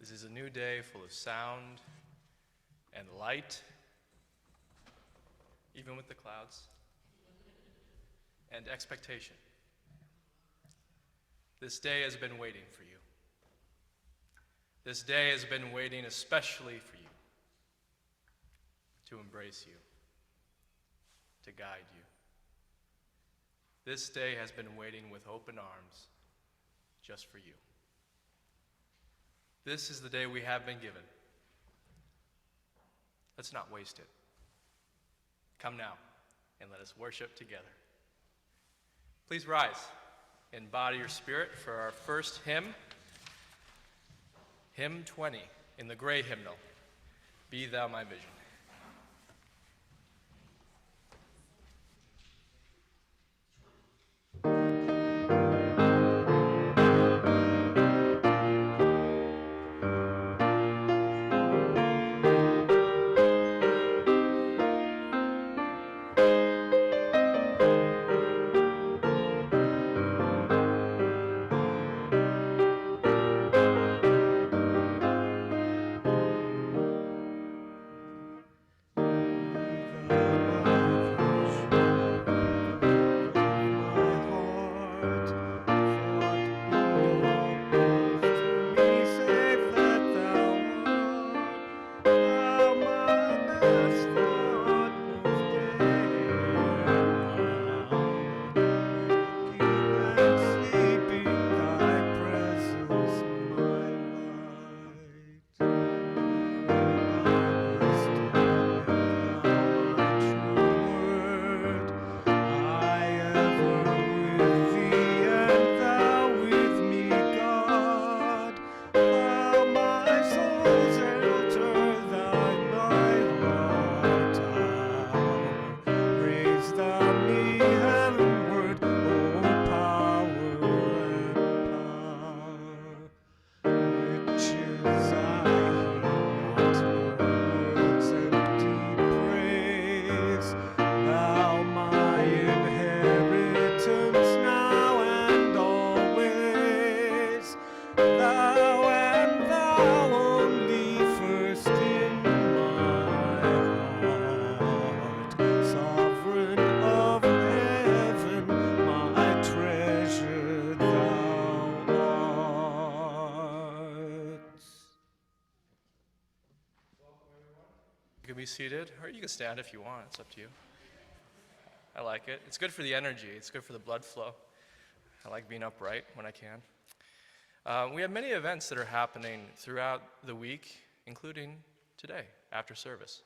This is a new day full of sound and light, even with the clouds, and expectation. This day has been waiting for you. This day has been waiting especially for you, to embrace you, to guide you. This day has been waiting with open arms just for you. This is the day we have been given. Let's not waste it. Come now and let us worship together. Please rise in body or spirit for our first hymn, hymn 20 in the gray hymnal, Be Thou My Vision. You can be seated, or you can stand if you want. It's up to you. I like it. It's good for the energy. It's good for the blood flow. I like being upright when I can. We have many events that are happening throughout the week, including today, after service.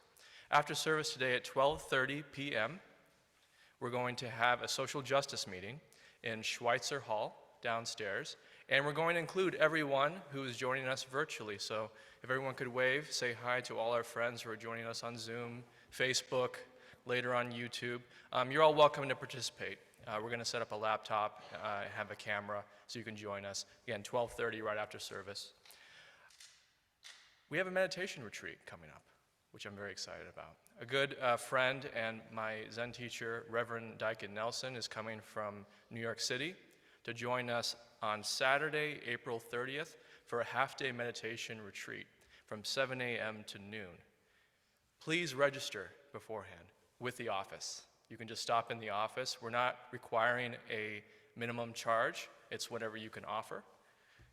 After service today at 12:30 p.m., we're going to have a social justice meeting in Schweitzer Hall downstairs, and we're going to include everyone who is joining us virtually. So if everyone could wave, say hi to all our friends who are joining us on Zoom, Facebook, later on YouTube. You're all welcome to participate. We're going to set up a laptop, have a camera, so you can join us. Again, 12:30 right after service. We have a meditation retreat coming up, which I'm very excited about. A good friend and my Zen teacher, Reverend Dyken Nelson, is coming from New York City to join us on Saturday, April 30th, for a half-day meditation retreat from 7 a.m. to noon. Please register beforehand with the office. You can just stop in the office. We're not requiring a minimum charge. It's whatever you can offer.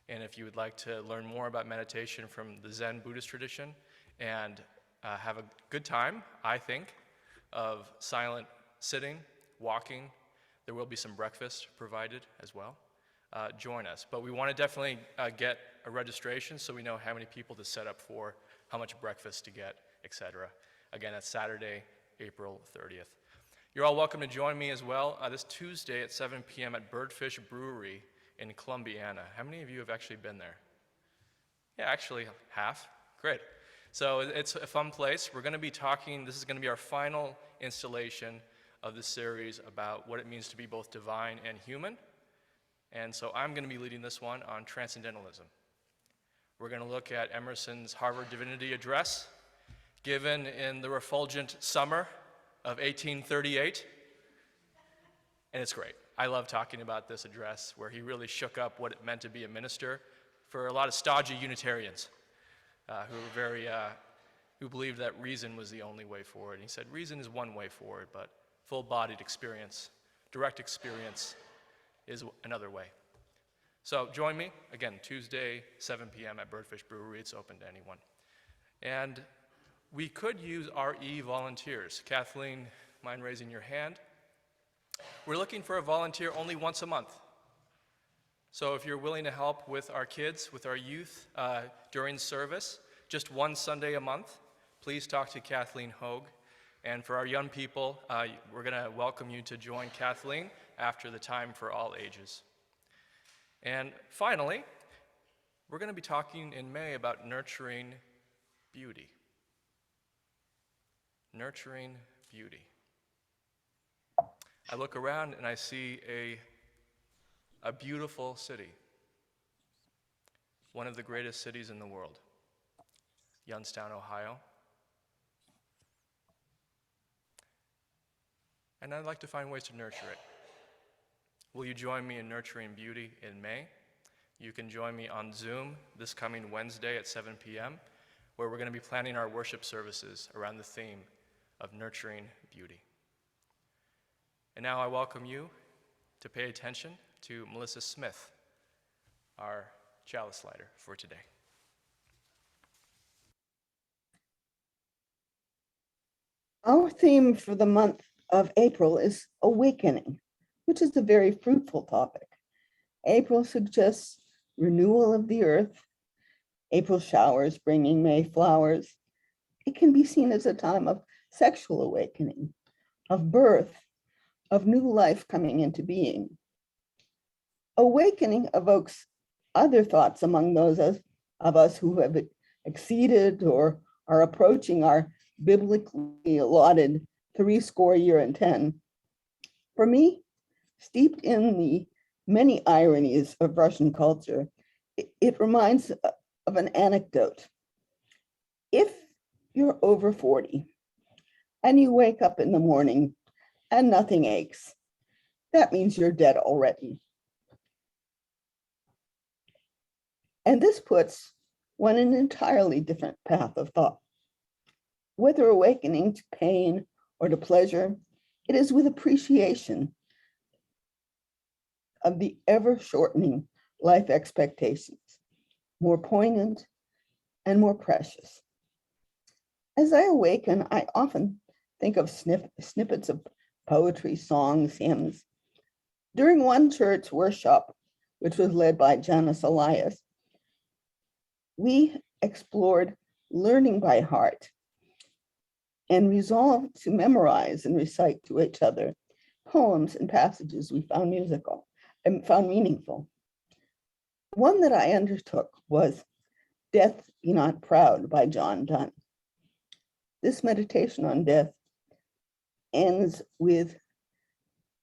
And if you would like to learn more about meditation from the Zen Buddhist tradition and have a good time, I think, of silent sitting, walking, there will be some breakfast provided as well. Join us. But we want to definitely get a registration so we know how many people to set up for, how much breakfast to get, etc. Again, that's Saturday, April 30th. You're all welcome to join me as well this Tuesday at 7 p.m. at Birdfish Brewery in Columbiana. How many of you have actually been there? Yeah, actually half. Great. So it's a fun place. We're going to be talking, this is going to be our final installation of the series about what it means to be both divine and human. And so I'm going to be leading this one on transcendentalism. We're going to look at Emerson's Harvard Divinity Address, given in the refulgent summer of 1838. And it's great. I love talking about this address where he really shook up what it meant to be a minister for a lot of stodgy Unitarians. who believed that reason was the only way forward. And he said, reason is one way forward, but full-bodied experience, direct experience is another way. So join me, again, Tuesday, 7 p.m. at Birdfish Brewery. It's open to anyone. And we could use RE volunteers. Kathleen, mind raising your hand? We're looking for a volunteer only once a month. So if you're willing to help with our kids, with our youth during service, just one Sunday a month, please talk to Kathleen Hogue. And for our young people, we're going to welcome you to join Kathleen after the time for all ages. And finally, we're going to be talking in May about nurturing beauty. Nurturing beauty. I look around and I see a beautiful city, one of the greatest cities in the world, Youngstown, Ohio. And I'd like to find ways to nurture it. Will you join me in nurturing beauty in May? You can join me on Zoom this coming Wednesday at 7 p.m., where we're going to be planning our worship services around the theme of nurturing beauty. And now I welcome you to pay attention to Melissa Smith, our chalice lighter for today. Our theme for the month of April is awakening, which is a very fruitful topic. April suggests renewal of the earth, April showers bringing May flowers. It can be seen as a time of sexual awakening, of birth, of new life coming into being. Awakening evokes other thoughts among those of us who have exceeded or are approaching our biblically allotted 70 years. For me, steeped in the many ironies of Russian culture, it reminds of an anecdote. If you're over 40 and you wake up in the morning and nothing aches, that means you're dead already. And this puts one in an entirely different path of thought. Whether awakening to pain or to pleasure, it is with appreciation of the ever-shortening life expectations, more poignant and more precious. As I awaken, I often think of snippets of poetry, songs, hymns. During one church workshop, which was led by Janice Elias, we explored learning by heart and resolved to memorize and recite to each other poems and passages we found musical and found meaningful. One that I undertook was Death Be Not Proud by John Donne. This meditation on death ends with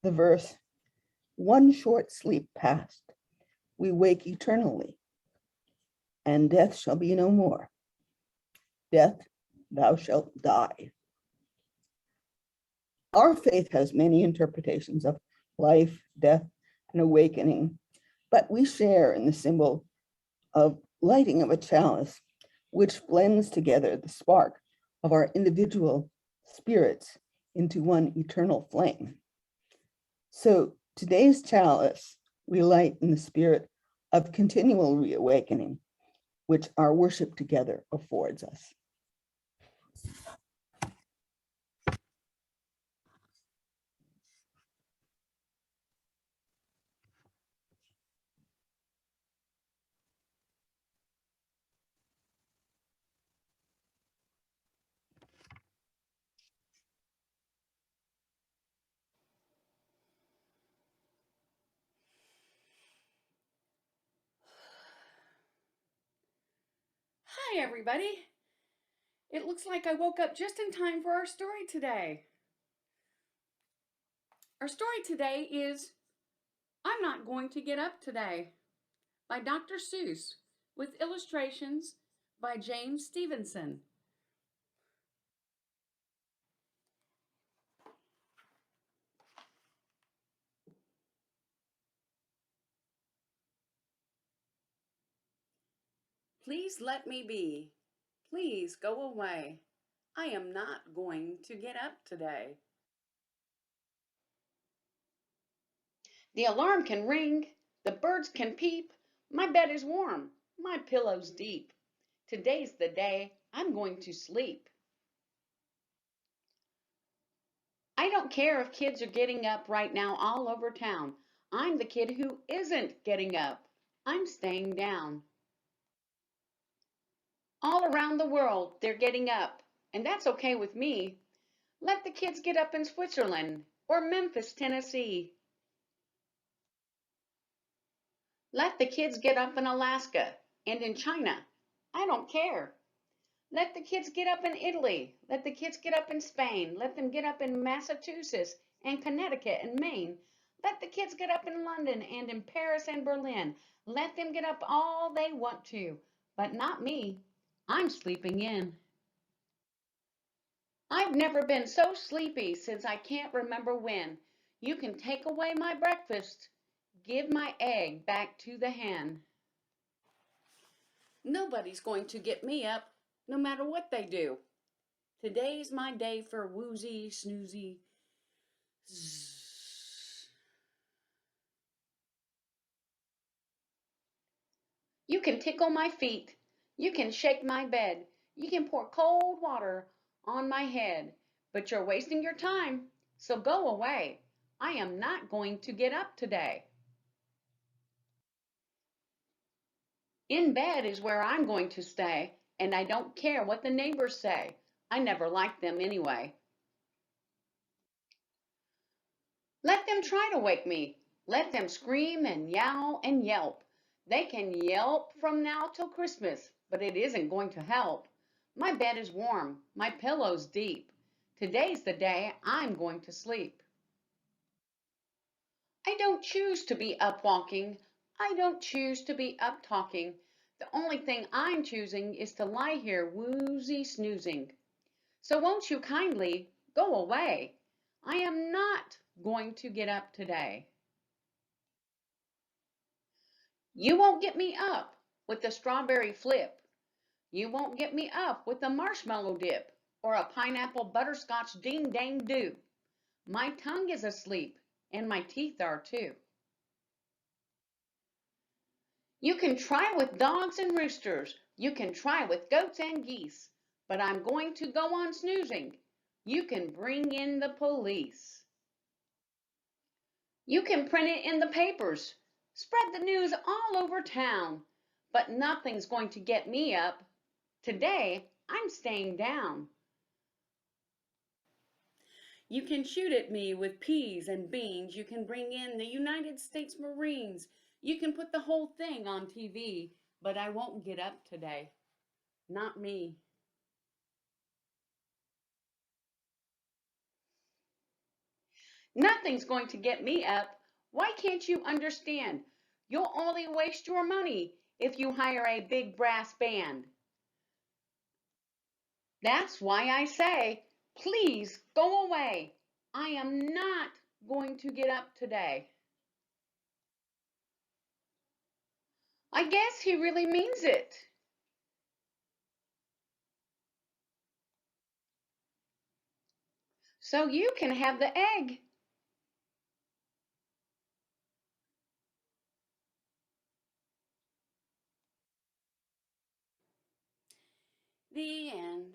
the verse, one short sleep past, we wake eternally, and death shall be no more. Death, thou shalt die. Our faith has many interpretations of life, death, and awakening, but we share in the symbol of lighting of a chalice, which blends together the spark of our individual spirits into one eternal flame. So today's chalice we light in the spirit of continual reawakening, which our worship together affords us. Hi, everybody. It looks like I woke up just in time for our story today. Our story today is I'm Not Going to Get Up Today by Dr. Seuss with illustrations by James Stevenson. Please let me be. Please go away. I am not going to get up today. The alarm can ring, the birds can peep, my bed is warm, my pillow's deep. Today's the day I'm going to sleep. I don't care if kids are getting up right now all over town. I'm the kid who isn't getting up. I'm staying down. All around the world, they're getting up, and that's okay with me. Let the kids get up in Switzerland or Memphis, Tennessee. Let the kids get up in Alaska and in China. I don't care. Let the kids get up in Italy. Let the kids get up in Spain. Let them get up in Massachusetts and Connecticut and Maine. Let the kids get up in London and in Paris and Berlin. Let them get up all they want to, but not me. I'm sleeping in. I've never been so sleepy since I can't remember when. You can take away my breakfast. Give my egg back to the hen. Nobody's going to get me up, no matter what they do. Today's my day for woozy, snoozy. Zzz. You can tickle my feet. You can shake my bed. You can pour cold water on my head. But you're wasting your time, so go away. I am not going to get up today. In bed is where I'm going to stay, and I don't care what the neighbors say. I never liked them anyway. Let them try to wake me. Let them scream and yowl and yelp. They can yelp from now till Christmas, but it isn't going to help. My bed is warm, my pillow's deep. Today's the day I'm going to sleep. I don't choose to be up walking. I don't choose to be up talking. The only thing I'm choosing is to lie here woozy snoozing. So won't you kindly go away? I am not going to get up today. You won't get me up with the strawberry flip. You won't get me up with the marshmallow dip or a pineapple butterscotch ding dang do. My tongue is asleep and my teeth are too. You can try with dogs and roosters. You can try with goats and geese. But I'm going to go on snoozing. You can bring in the police. You can print it in the papers. Spread the news all over town. But nothing's going to get me up. Today, I'm staying down. You can shoot at me with peas and beans. You can bring in the United States Marines. You can put the whole thing on TV. But I won't get up today. Not me. Nothing's going to get me up. Why can't you understand? You'll only waste your money if you hire a big brass band. That's why I say, please go away. I am not going to get up today. I guess he really means it. So you can have the egg. The end.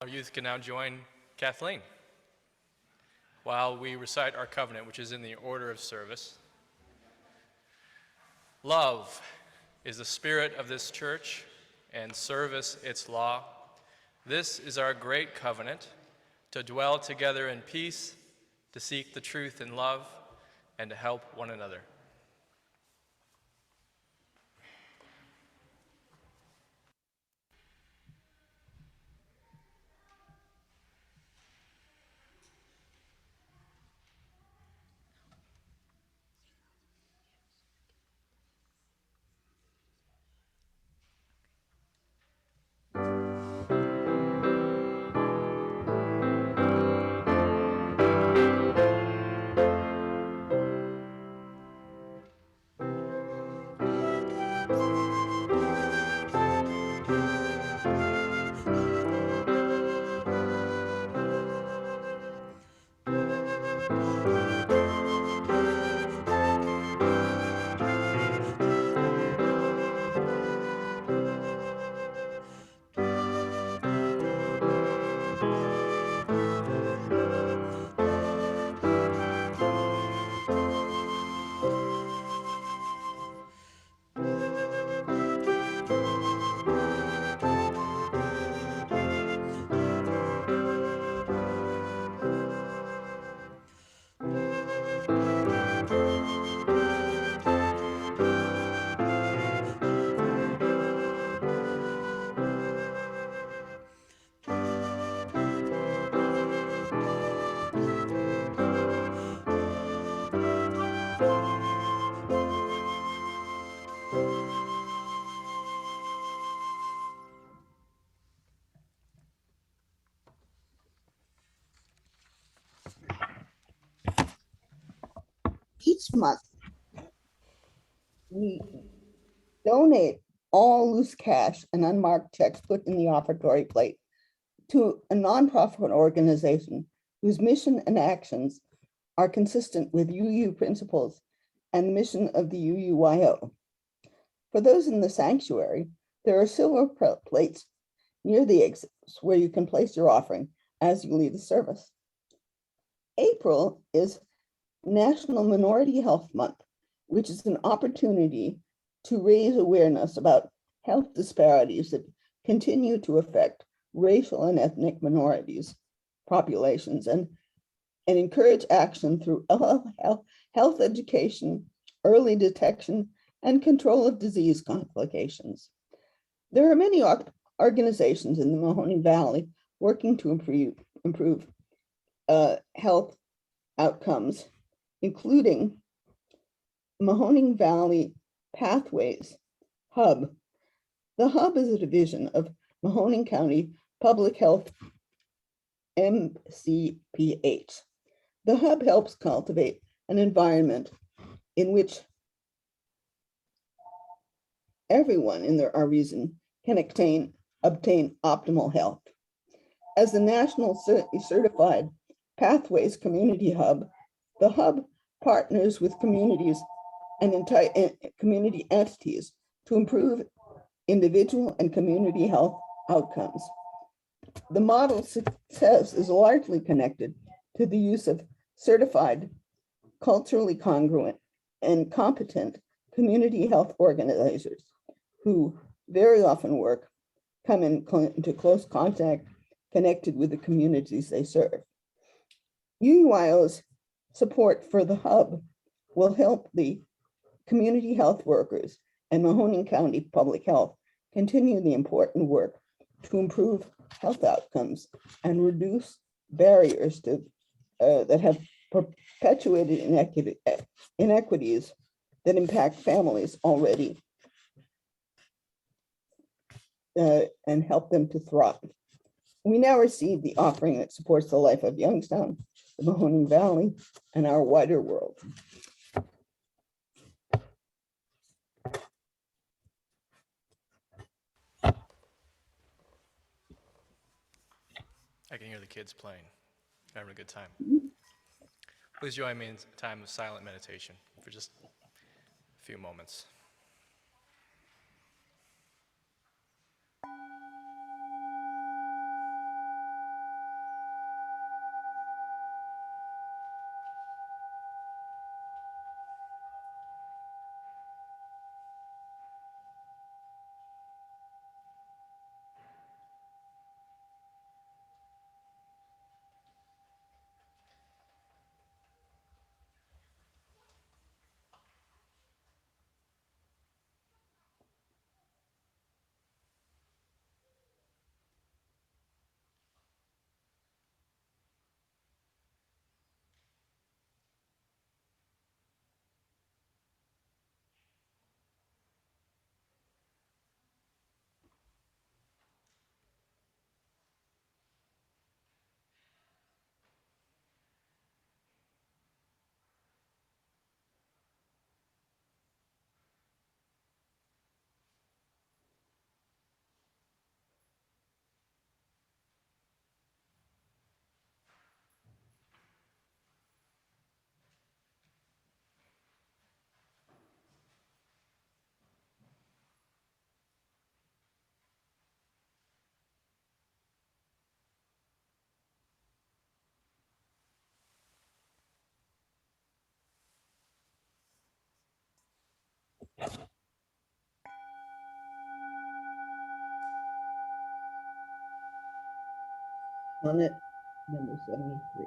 Our youth can now join Kathleen while we recite our covenant, which is in the order of service. Love is the spirit of this church, and service its law. This is our great covenant, to dwell together in peace, to seek the truth in love, and to help one another. Each month, we donate all loose cash and unmarked checks put in the offertory plate to a nonprofit organization whose mission and actions are consistent with UU principles and the mission of the UUYO. For those in the sanctuary, there are silver plates near the exits where you can place your offering as you leave the service. April is National Minority Health Month, which is an opportunity to raise awareness about health disparities that continue to affect racial and ethnic minorities populations and encourage action through health education, early detection, and control of disease complications. There are many organizations in the Mahoning Valley working to improve health outcomes, including Mahoning Valley Pathways Hub. The Hub is a division of Mahoning County Public Health MCPH. The Hub helps cultivate an environment in which everyone in our region can obtain optimal health. As the National Certified Pathways Community Hub, the Hub partners with communities and community entities to improve individual and community health outcomes. The model success is largely connected to the use of certified, culturally congruent, and competent community health organizers who very often come into close contact, connected with the communities they serve. UUYO's support for the Hub will help the community health workers and Mahoning County Public Health continue the important work to improve health outcomes and reduce barriers that have perpetuated inequities that impact families already and help them to thrive. We now receive the offering that supports the life of Youngstown, the Mahoning Valley, and our wider world. I can hear the kids playing, having a good time. Please join me in a time of silent meditation for just a few moments. Sonnet number 73.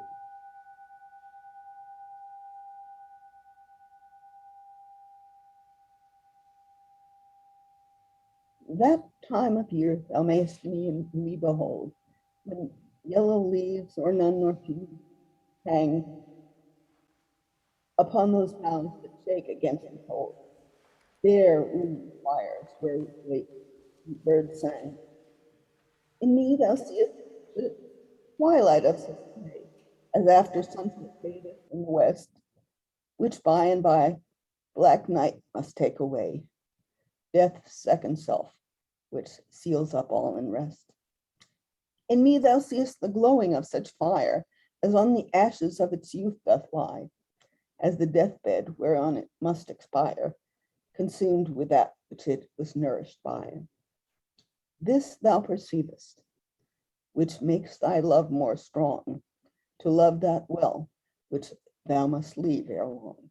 That time of year thou mayst me behold, when yellow leaves or none nor few hang upon those boughs that shake against the cold. There room fires where late birds sang. In me thou seest the twilight of such day, as after sunset fadeth in the west, which by and by black night must take away, death's second self, which seals up all in rest. In me thou seest the glowing of such fire, as on the ashes of its youth doth lie, as the deathbed whereon it must expire, consumed with that which it was nourished by. This thou perceivest, which makes thy love more strong, to love that well which thou must leave ere long.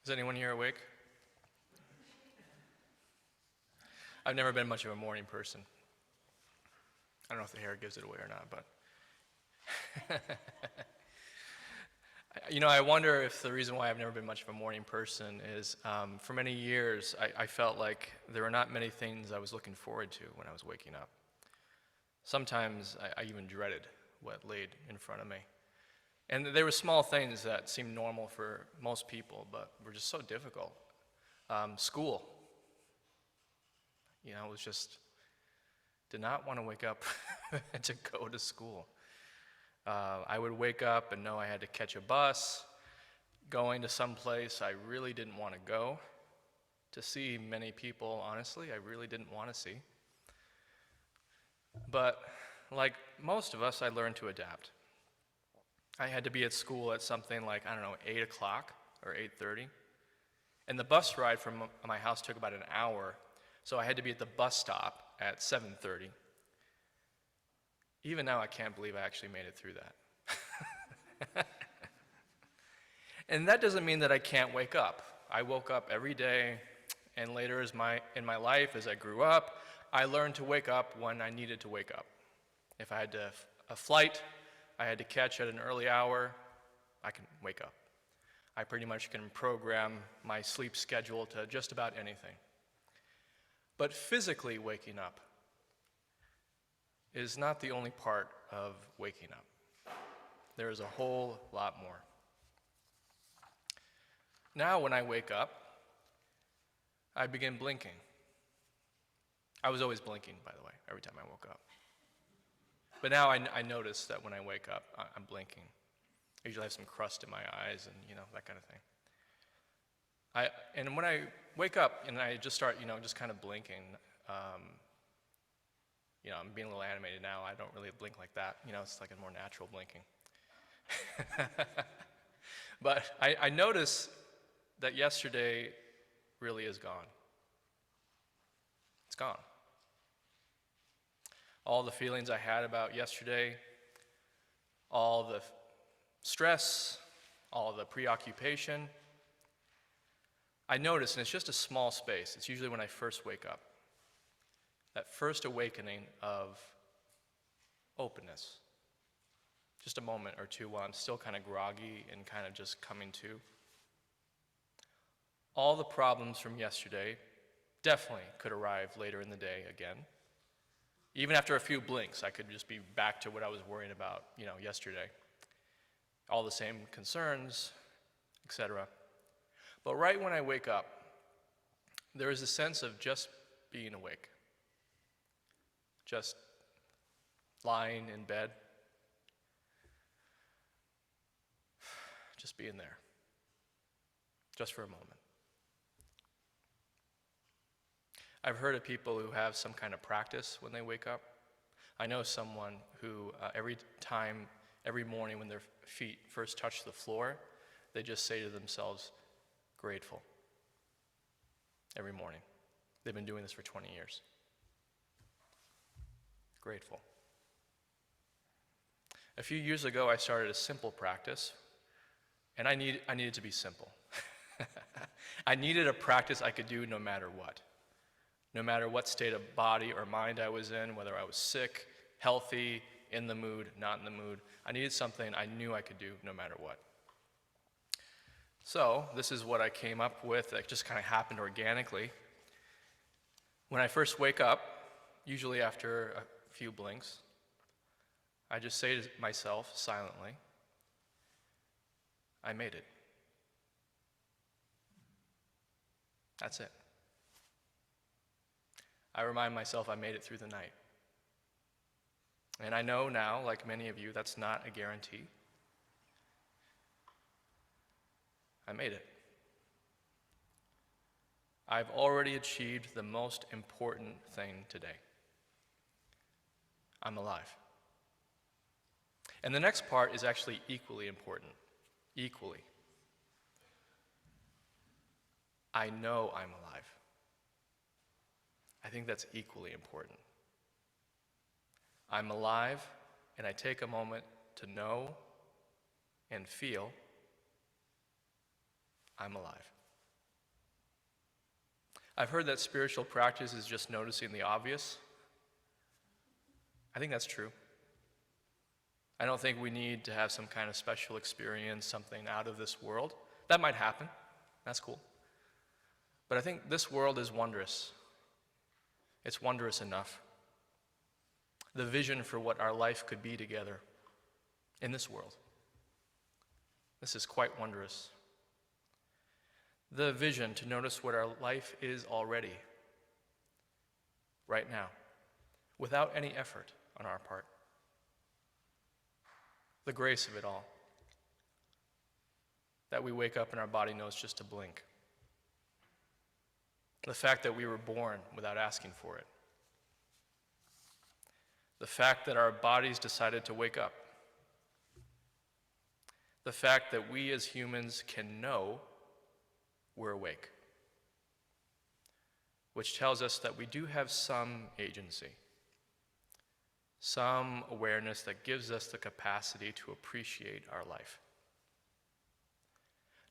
Is anyone here awake? I've never been much of a morning person. I don't know if the hair gives it away or not, but I wonder if the reason why I've never been much of a morning person is for many years I felt like there were not many things I was looking forward to when I was waking up. Sometimes I even dreaded what laid in front of me. And there were small things that seemed normal for most people, but were just so difficult. School, it was just, did not want to wake up to go to school. I would wake up and know I had to catch a bus, going to some place I really didn't want to go, to see many people, honestly, I really didn't want to see. But like most of us, I learned to adapt. I had to be at school at something like, 8 o'clock or 8:30. And the bus ride from my house took about an hour, so I had to be at the bus stop at 7:30. Even now, I can't believe I actually made it through that. And that doesn't mean that I can't wake up. I woke up every day, and later in my life, as I grew up, I learned to wake up when I needed to wake up. If I had a flight I had to catch at an early hour, I can wake up. I pretty much can program my sleep schedule to just about anything. But physically waking up is not the only part of waking up. There is a whole lot more. Now when I wake up, I begin blinking. I was always blinking, by the way, every time I woke up. But now I notice that when I wake up, I'm blinking. I usually have some crust in my eyes and, that kind of thing. And when I wake up and I just start, just kind of blinking, I'm being a little animated now. I don't really blink like that. It's like a more natural blinking. But I notice that yesterday really is gone. It's gone. All the feelings I had about yesterday, all the stress, all the preoccupation, I notice, and it's just a small space. It's usually when I first wake up. That first awakening of openness. just a moment or two while I'm still kind of groggy and kind of just coming to. All the problems from yesterday definitely could arrive later in the day again. Even after a few blinks, I could just be back to what I was worrying about, yesterday. All the same concerns, etc. But right when I wake up, there is a sense of just being awake. Just lying in bed. Just being there. Just for a moment. I've heard of people who have some kind of practice when they wake up. I know someone who every morning when their feet first touch the floor, they just say to themselves, grateful. Every morning. They've been doing this for 20 years. Grateful. A few years ago, I started a simple practice, and I needed to be simple. I needed a practice I could do no matter what. No matter what state of body or mind I was in, whether I was sick, healthy, in the mood, not in the mood. I needed something I knew I could do no matter what. So this is what I came up with that just kind of happened organically. When I first wake up, usually after a few blinks, I just say to myself silently, I made it. That's it. I remind myself I made it through the night. And I know now, like many of you, that's not a guarantee. I made it. I've already achieved the most important thing today. I'm alive. And the next part is actually equally important. Equally. I know I'm alive. I think that's equally important. I'm alive, and I take a moment to know and feel I'm alive. I've heard that spiritual practice is just noticing the obvious. I think that's true. I don't think we need to have some kind of special experience, something out of this world. That might happen. That's cool. But I think this world is wondrous. It's wondrous enough. The vision for what our life could be together in this world. This is quite wondrous. The vision to notice what our life is already, right now, without any effort on our part. The grace of it all. That we wake up and our body knows just to blink. The fact that we were born without asking for it. The fact that our bodies decided to wake up. The fact that we as humans can know we're awake. Which tells us that we do have some agency. Some awareness that gives us the capacity to appreciate our life.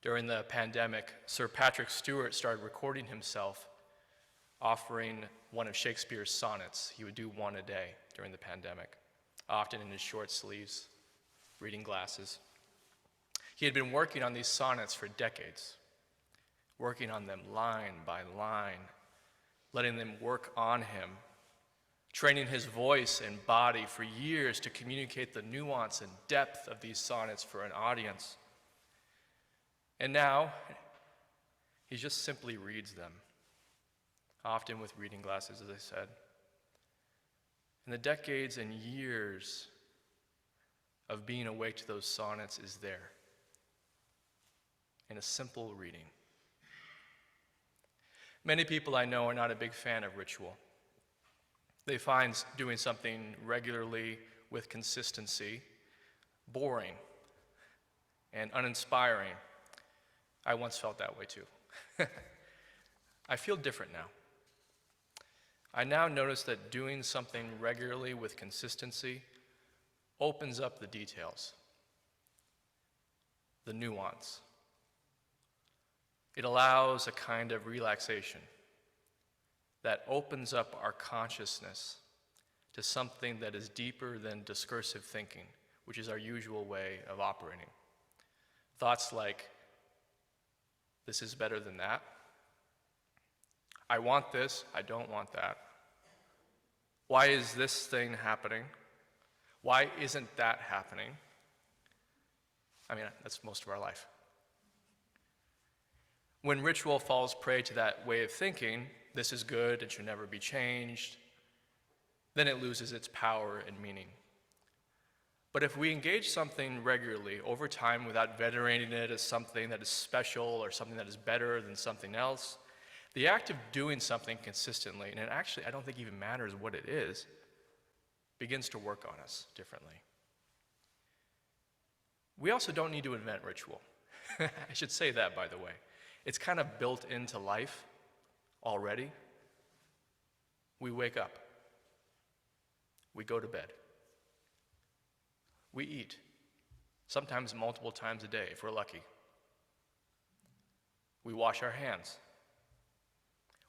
During the pandemic, Sir Patrick Stewart started recording himself offering one of Shakespeare's sonnets. He would do one a day during the pandemic, often in his short sleeves, reading glasses. He had been working on these sonnets for decades, working on them line by line, letting them work on him, training his voice and body for years to communicate the nuance and depth of these sonnets for an audience. And now, he just simply reads them, often with reading glasses, as I said. And the decades and years of being awake to those sonnets is there in a simple reading. Many people I know are not a big fan of ritual. They find doing something regularly with consistency boring and uninspiring. I once felt that way too. I feel different now. I now notice that doing something regularly with consistency opens up the details, the nuance. It allows a kind of relaxation that opens up our consciousness to something that is deeper than discursive thinking, which is our usual way of operating. Thoughts like, this is better than that. I want this, I don't want that. Why is this thing happening? Why isn't that happening? I mean, that's most of our life. When ritual falls prey to that way of thinking, this is good, it should never be changed, then it loses its power and meaning. But if we engage something regularly over time without venerating it as something that is special or something that is better than something else, the act of doing something consistently, and it actually I don't think even matters what it is, begins to work on us differently. We also don't need to invent ritual. I should say that, by the way. It's kind of built into life already. We wake up. We go to bed. We eat, sometimes multiple times a day if we're lucky. We wash our hands.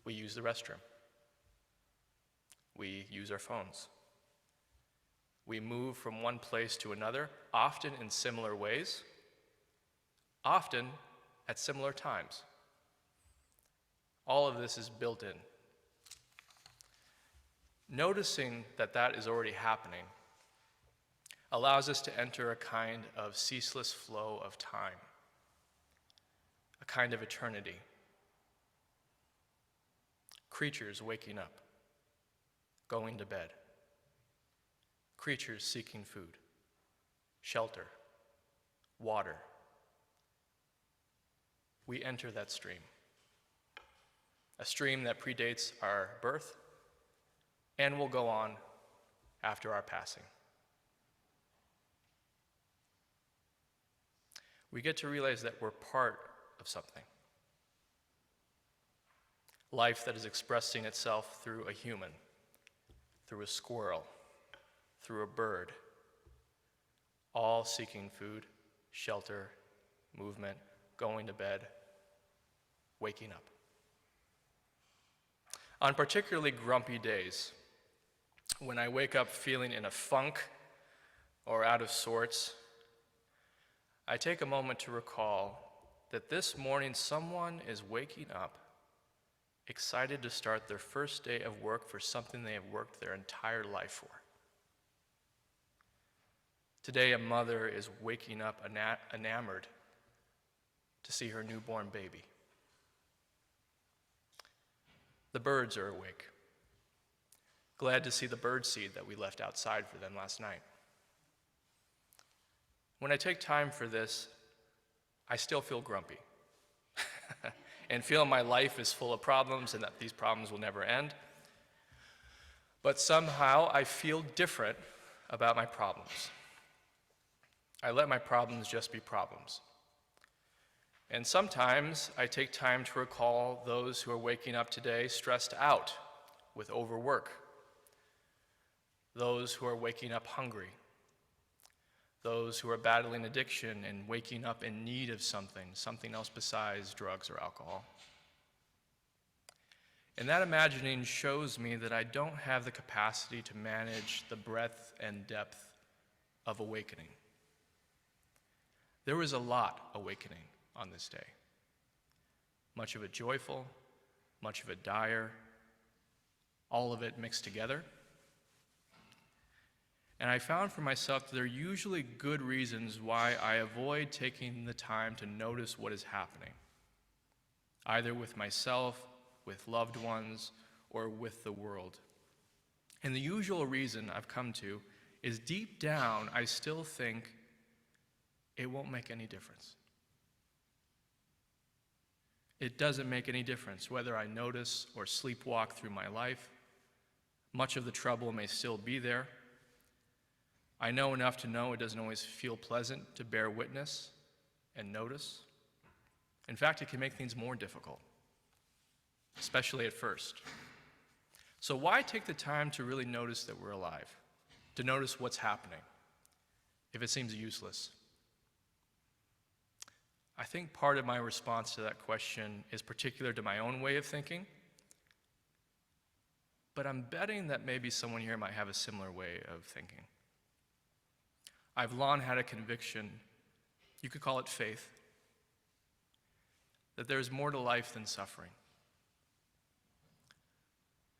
We use the restroom. We use our phones. We move from one place to another, often in similar ways, often at similar times. All of this is built in. Noticing that that is already happening allows us to enter a kind of ceaseless flow of time, a kind of eternity. Creatures waking up, going to bed. Creatures seeking food, shelter, water. We enter that stream, a stream that predates our birth and will go on after our passing. We get to realize that we're part of something. Life that is expressing itself through a human, through a squirrel, through a bird, all seeking food, shelter, movement, going to bed, waking up. On particularly grumpy days, when I wake up feeling in a funk or out of sorts, I take a moment to recall that this morning someone is waking up excited to start their first day of work for something they have worked their entire life for. Today, a mother is waking up enamored to see her newborn baby. The birds are awake, glad to see the bird seed that we left outside for them last night. When I take time for this, I still feel grumpy and feel my life is full of problems and that these problems will never end. But somehow I feel different about my problems. I let my problems just be problems. And sometimes I take time to recall those who are waking up today stressed out with overwork, those who are waking up hungry, those who are battling addiction and waking up in need of something else besides drugs or alcohol. And that imagining shows me that I don't have the capacity to manage the breadth and depth of awakening. There was a lot awakening on this day. Much of it joyful, much of it dire, all of it mixed together. And I found for myself that there are usually good reasons why I avoid taking the time to notice what is happening, either with myself, with loved ones, or with the world. And the usual reason I've come to is deep down, I still think it won't make any difference. It doesn't make any difference whether I notice or sleepwalk through my life. Much of the trouble may still be there. I know enough to know it doesn't always feel pleasant to bear witness and notice. In fact, it can make things more difficult, especially at first. So why take the time to really notice that we're alive, to notice what's happening, if it seems useless? I think part of my response to that question is particular to my own way of thinking, but I'm betting that maybe someone here might have a similar way of thinking. I've long had a conviction, you could call it faith, that there is more to life than suffering.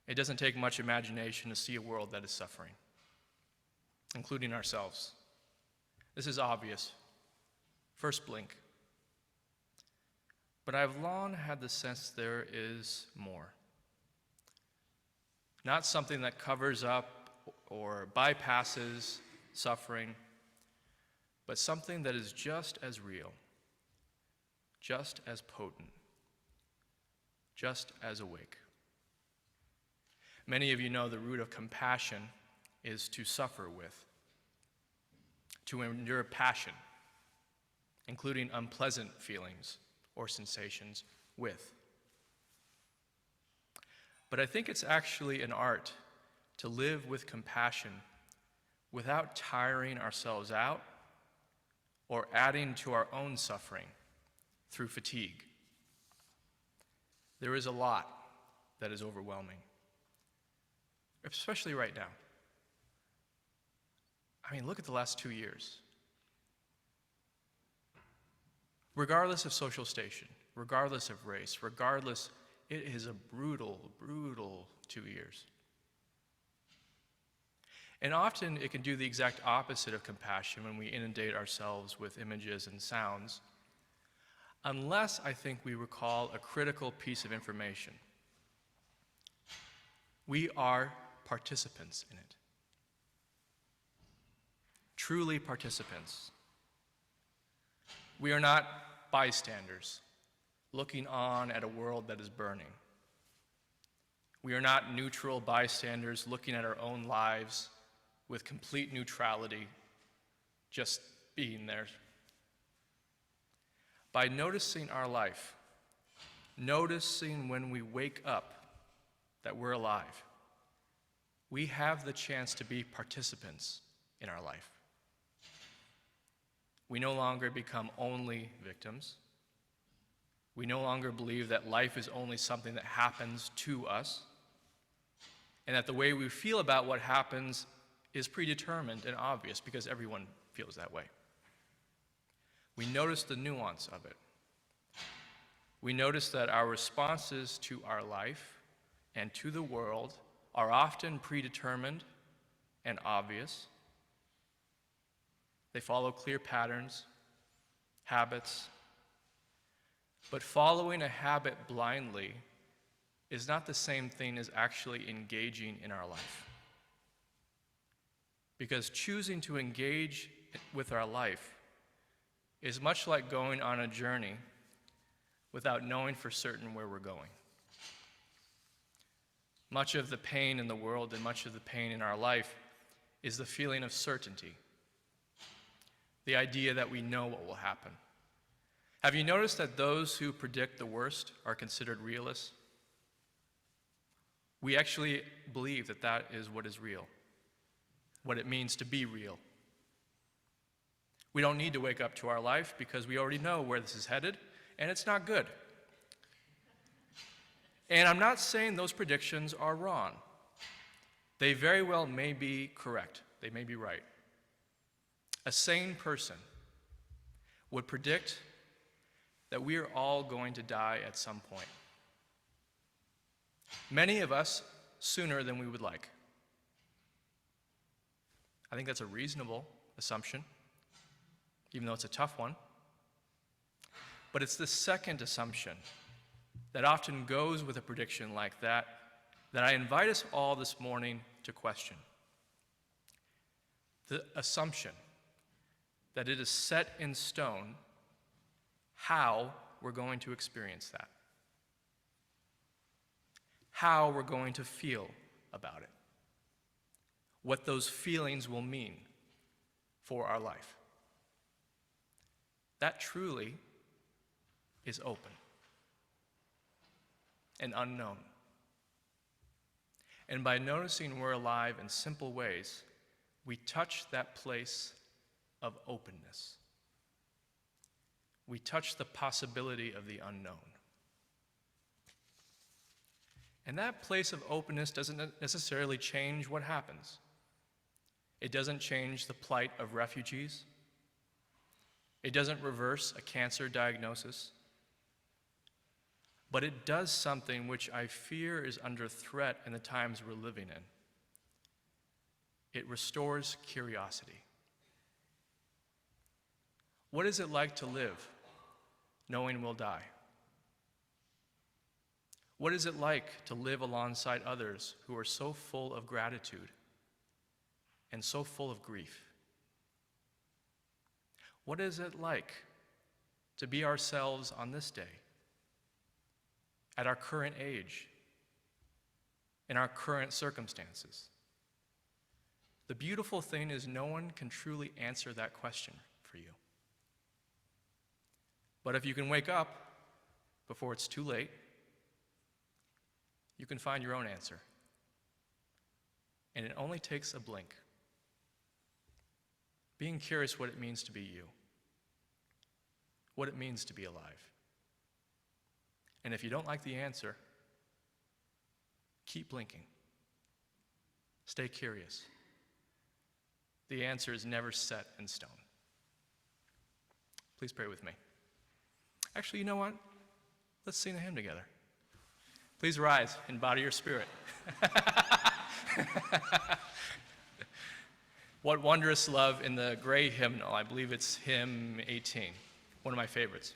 It doesn't take much imagination to see a world that is suffering, including ourselves. This is obvious. First blink. But I've long had the sense there is more. Not something that covers up or bypasses suffering, but something that is just as real, just as potent, just as awake. Many of you know the root of compassion is to suffer with, to endure passion, including unpleasant feelings or sensations with. But I think it's actually an art to live with compassion without tiring ourselves out or adding to our own suffering through fatigue. There is a lot that is overwhelming, especially right now. I mean, look at the last 2 years. Regardless of social station, regardless of race, regardless, it is a brutal, brutal 2 years. And often it can do the exact opposite of compassion when we inundate ourselves with images and sounds, unless I think we recall a critical piece of information. We are participants in it. Truly participants. We are not bystanders looking on at a world that is burning. We are not neutral bystanders looking at our own lives with complete neutrality, just being there. By noticing our life, noticing when we wake up that we're alive, we have the chance to be participants in our life. We no longer become only victims. We no longer believe that life is only something that happens to us, and that the way we feel about what happens is predetermined and obvious because everyone feels that way. We notice the nuance of it. We notice that our responses to our life and to the world are often predetermined and obvious. They follow clear patterns, habits. But following a habit blindly is not the same thing as actually engaging in our life. Because choosing to engage with our life is much like going on a journey without knowing for certain where we're going. Much of the pain in the world and much of the pain in our life is the feeling of certainty, the idea that we know what will happen. Have you noticed that those who predict the worst are considered realists? We actually believe that that is what is real, what it means to be real. We don't need to wake up to our life because we already know where this is headed, and it's not good. And I'm not saying those predictions are wrong. They very well may be correct. They may be right. A sane person would predict that we are all going to die at some point. Many of us sooner than we would like. I think that's a reasonable assumption, even though it's a tough one. But it's the second assumption that often goes with a prediction like that I invite us all this morning to question. The assumption that it is set in stone how we're going to experience that, how we're going to feel about it, what those feelings will mean for our life. That truly is open and unknown. And by noticing we're alive in simple ways, we touch that place of openness. We touch the possibility of the unknown. And that place of openness doesn't necessarily change what happens. It doesn't change the plight of refugees. It doesn't reverse a cancer diagnosis. But it does something which I fear is under threat in the times we're living in. It restores curiosity. What is it like to live knowing we'll die? What is it like to live alongside others who are so full of gratitude and so full of grief? What is it like to be ourselves on this day, at our current age, in our current circumstances? The beautiful thing is no one can truly answer that question for you. But if you can wake up before it's too late, you can find your own answer. And it only takes a blink. Being curious what it means to be you, what it means to be alive. And if you don't like the answer, keep blinking. Stay curious. The answer is never set in stone. Please pray with me. Actually, you know what? Let's sing a hymn together. Please rise and bow to your spirit. What wondrous love in the gray hymnal. I believe it's hymn 18, one of my favorites.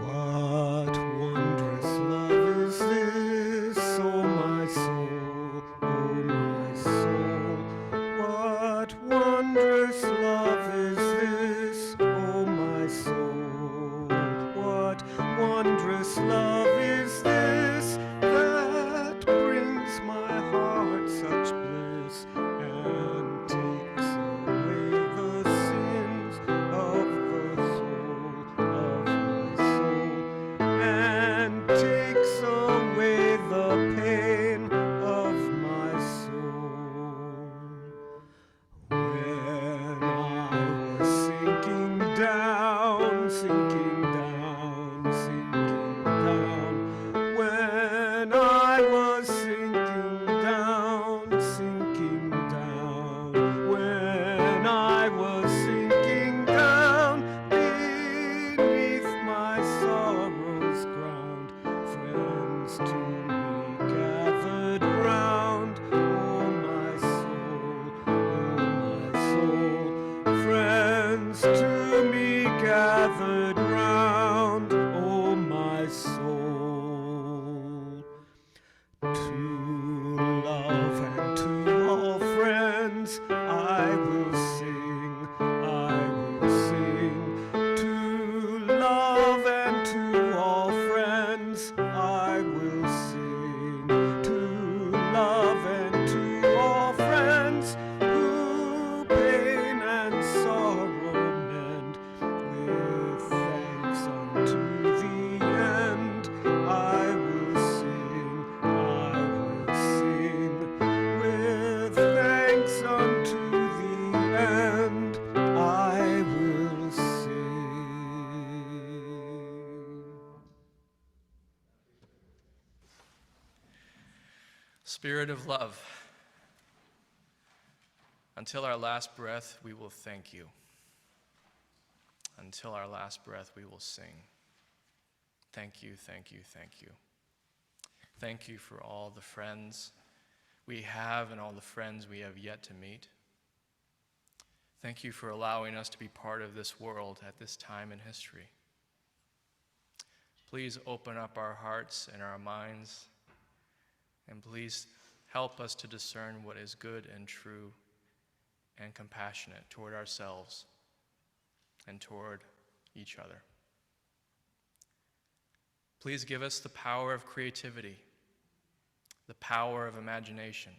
What wondrous love is this, oh my soul, oh my soul? What wondrous love is this, oh my soul? What wondrous love is this that brings my heart such bliss and takes away the sins of the soul of my soul and takes away the pain of my soul? When I was sinking down, sinking down, sinking down, when I was sinking down, sinking down, when I was sinking down beneath my sorrow's ground, friends to me gathered round, oh my soul, oh my soul, friends to me gathered round, oh my soul. To love and to all friends I will sing, I will sing. To love and to all friends I will sing. To love and to all friends who pain and sorrow mend, with thanks unto the end I will sing, I will sing. With thanks unto the end I will sing. Spirit of love, until our last breath we will thank you. Until our last breath we will sing. Thank you, thank you, thank you. Thank you for all the friends we have and all the friends we have yet to meet. Thank you for allowing us to be part of this world at this time in history. Please open up our hearts and our minds, and please help us to discern what is good and true and compassionate toward ourselves and toward each other. Please give us the power of creativity, the power of imagination,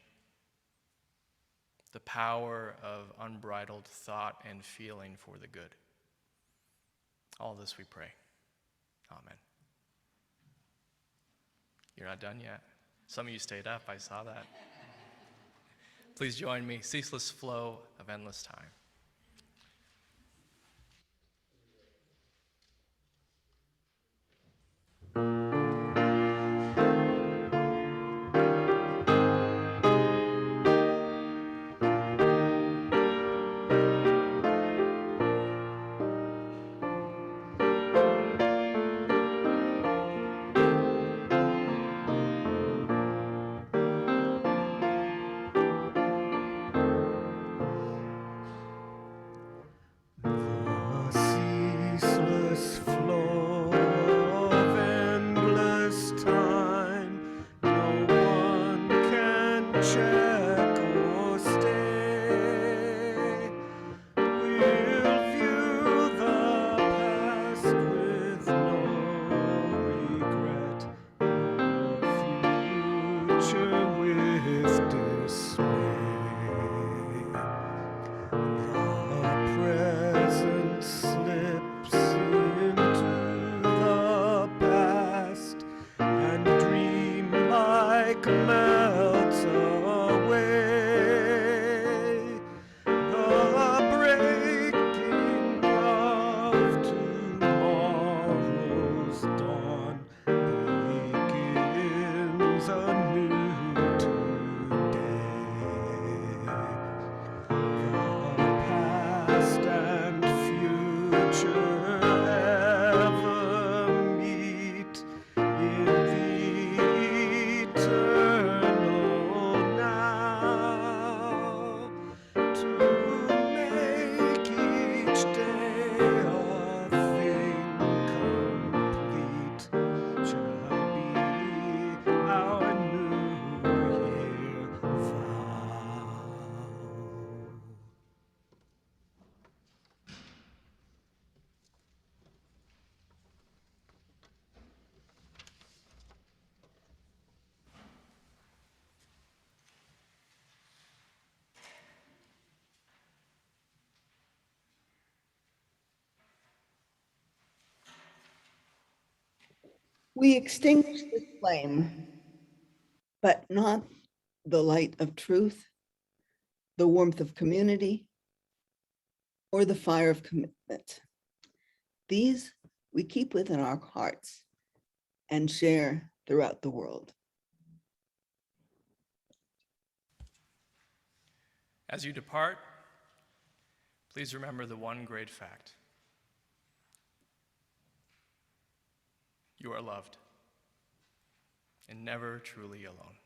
the power of unbridled thought and feeling for the good. All this we pray. Amen. You're not done yet. Some of you stayed up, I saw that. Please join me, ceaseless flow of endless time. The ceaseless flow of endless time, no one can check or stay. We'll view the past with no regret, nor future with dismay. The present slips into the past, and dream-like melts away. The breaking of tomorrow's dawn begins anew today. The past and future ever meet in the eternal now, to make each day a thing complete shall be our New Year vow. We extinguish the flame, but not the light of truth, the warmth of community, or the fire of commitment. These we keep within our hearts and share throughout the world. As you depart, please remember the one great fact. You are loved and never truly alone.